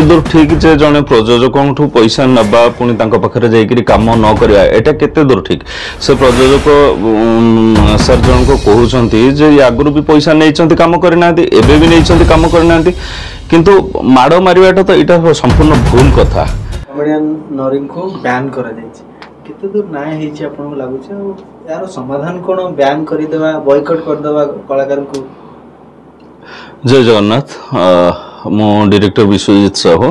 दूर ठीक जे जड़े प्रयोजक पैसा नवा पुणी पाखे जाकि कम न करवा एटा केते दूर ठीक से प्रयोजक सर जन को कहते आगुरी भी पैसा नहीं कम करना एबे भी नहीं कम करना किंतु माड़ मारिवाटा तो यहाँ संपूर्ण भूल कथा। कमेडियन नरीन को बैन करा केते दूर न्याय हेछि आपन लागुछ यार समाधान कोन बैन करि देबा बॉयकॉट कर देबा कलाकार को। जय जगन्नाथ मो डायरेक्टर विश्वजीत साहू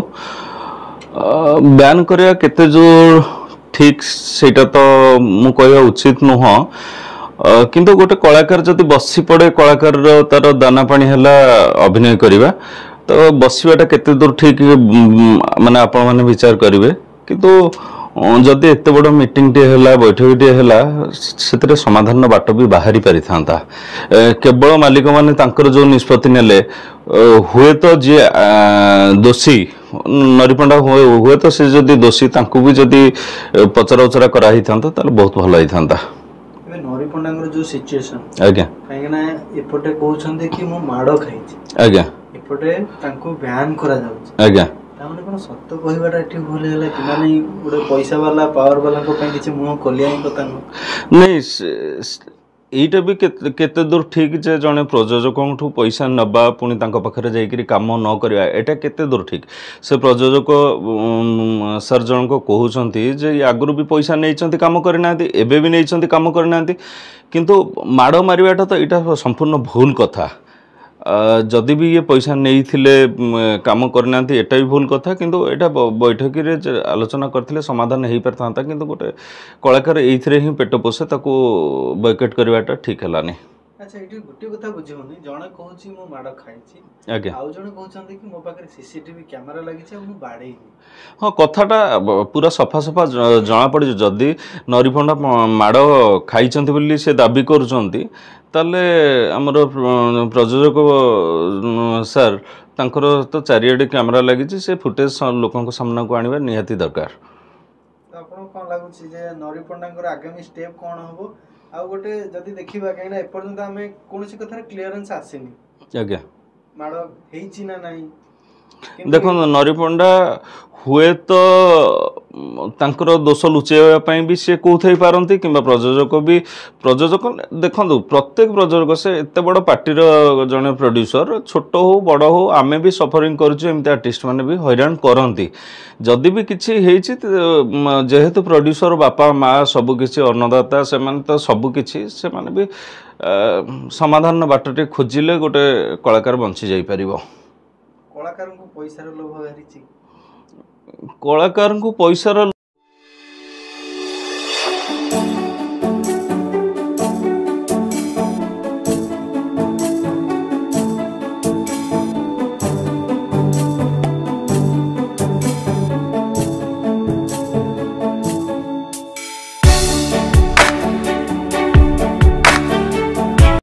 बैन करया केते जोर ठीक सेटा तो मु कहया उचित नुह किंतु गोटे कलाकार जदि बसी पड़े कलाकार तार दाना पानी हैला अभिनय करिबा तो बसीवाटा केते दूर ठीक माने आपण माने विचार करिवे किंतु जदि एत बड़ मीटिंग टे हैला बैठक टे हैला सेतरे समाधान बाट भी बाहरी पारि थांता केवल मालिक माने तांकर जो निष्पत्ति नेले हुए तो जे दोषी नरीपंडा हुए तो से जदि दोषी तांकु भी जदि पचरा उचरा करा ही थांता ताले बहुत भलो ही थांता। नरीपंडांगर जो सिचुएशन आज्ञा काहे ना एपटे कहउछन्ते कि मो माडो खाइछि आज्ञा एपटे तांकु बैन करा जाउछि आज्ञा तामने कोन सत्य कहिबाटा एठी भूल हैला कि माने गोटे पैसा वाला पावर वाला को पई किछि मुह कोलिया ही कथा नहीं एटा भी केते दूर ठीक जे जने प्रयोजक पैसा नवा पुणी पाखे जाकि कम न करवा एटा केते दूर ठीक से प्रयोजक सर जन को कहते आगुरी भी पैसा नहीं कम करना एबे भी नहीं कम करना किंतु माड़ मारिवाटा तो यहाँ संपूर्ण भूल कथा जदि भी ये पैसा नहीं थिले काम करना एटा भी भूल कथा किंतु एटा बैठक रे आलोचना करथिले समाधान हो पार था किंतु गोटे कलाकार एइथरे ही पेट पोषे ताको बॉयकॉट करवाटा ठीक हलानी। अच्छा एठी गुटी कथा बुझियोनी जणे कहूची मो माड खाइची आज्ञा आउ जणे कहउछन्ते कि मो पाखरे सीसीटीवी कैमरा लागिछ मु बाडे हाँ कथाटा पूरा सफा सफा जना पड़ जदि नरीफंडा माड़ खाइचंती बोली से दाबी करूचंती ताले हमर प्रयोजक सर तांकर तो चारिआडे कैमरा लागिछ से फुटेज लोकन सामना को आनिबा निहाती दरकार। आपन कोन लागुची जे नरीफंडांगर आगामी स्टेप कोन हबो आ गोटे जदि देखिबा काइना एपर्यंत हमें कोनोसी कथार क्लियरेंस आसेनी आज्ञा माड़ हेइची ना नाही देखो नरीपंडा हुए तो तांकर दोष लुचेवा भी सी कौथई पारती कि प्रयोजक देखो प्रत्येक प्रयोजक से एत बड़ पार्टीर जड़े प्रोड्यूसर छोट हो बड़ हो आमे भी सफरिंग करमती आर्टिस्ट मैंने भी हैरान करती जदि भी किसी जेहेतु प्रोड्यूसर बापा माँ सबकिछि अन्नदाता से तो सबकिछि से माने भी समाधान बाटटे खोजिले गोटे कलाकार बंची जाई परिबो। कलाकार को पैसा लोभ बाहरी कलाकार को पैसार